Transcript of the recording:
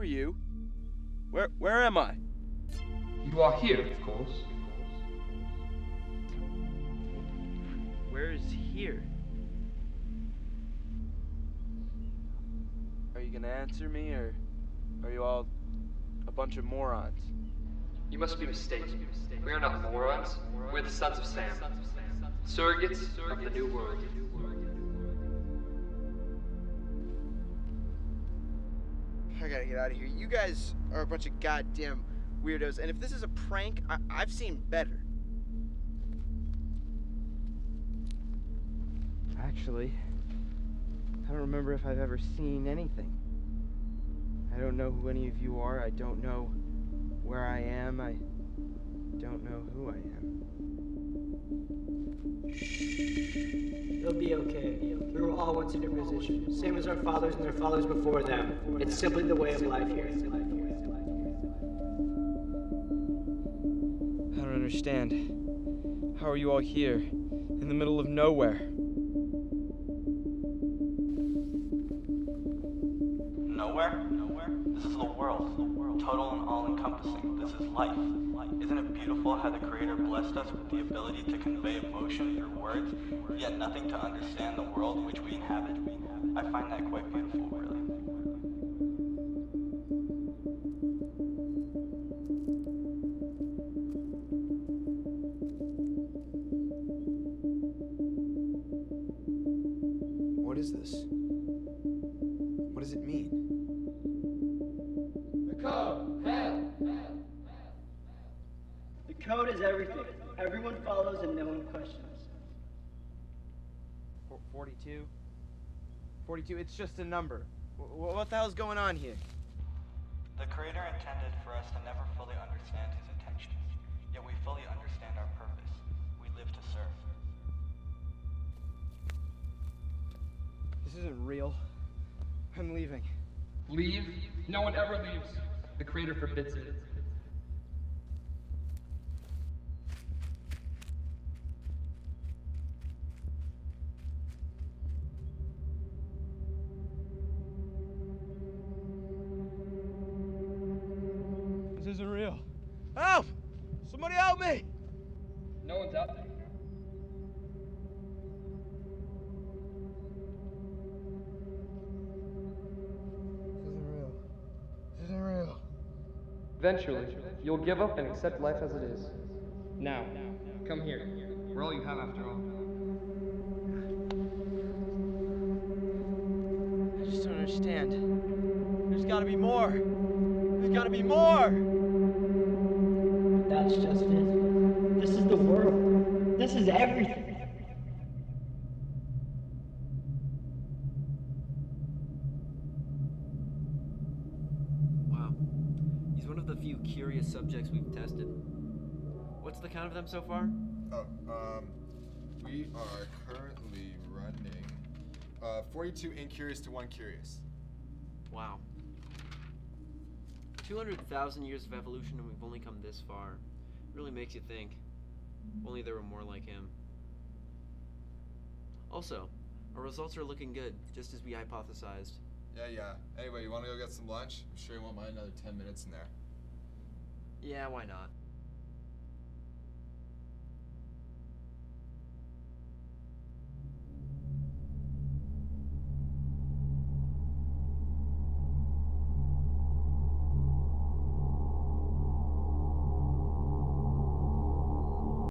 are you? Where am I? You are here, of course. Where is here? Are you gonna answer me, or are you all a bunch of morons? You must be mistaken. We are not morons. We're the sons of Sam. Surrogates of the New World. I gotta get out of here. You guys are a bunch of goddamn weirdos, and if this is a prank, I've seen better. Actually, I don't remember if I've ever seen anything. I don't know who any of you are. I don't know where I am. I don't know who I am. It'll be okay. We were all once in your position, same as our fathers and their fathers before them. It's simply the way of life here. I don't understand. How are you all here, in the middle of nowhere? Nowhere? This is the world. Total and all-encompassing. This is life. Isn't it beautiful how the Creator blessed us with the ability to convey emotion through words, yet nothing to understand the world in which we inhabit? I find that quite beautiful, really. What is this? What does it mean? The code, hell. The code is everything. Everyone follows and no one questions. 42? 42, it's just a number. What the hell's going on here? The Creator intended for us to never fully understand His intentions, yet we fully understand our purpose. We live to serve. This isn't real. I'm leaving. Leave? No one ever leaves. The Creator forbids it. This isn't real. Help! Somebody help me! No one's out there. This isn't real. Eventually, you'll give up and accept life as it is. Now, come here. We're all you have after all. I just don't understand. There's gotta be more. There's gotta be more! That's just it. This is the world. This is everything. Wow. He's one of the few curious subjects we've tested. What's the count of them so far? We are currently running 42 incurious to 1 curious. Wow. 200,000 years of evolution and we've only come this far. Really makes you think. If only there were more like him. Also, our results are looking good, just as we hypothesized. Yeah. Anyway, you want to go get some lunch? I'm sure you won't mind another 10 minutes in there. Yeah, why not?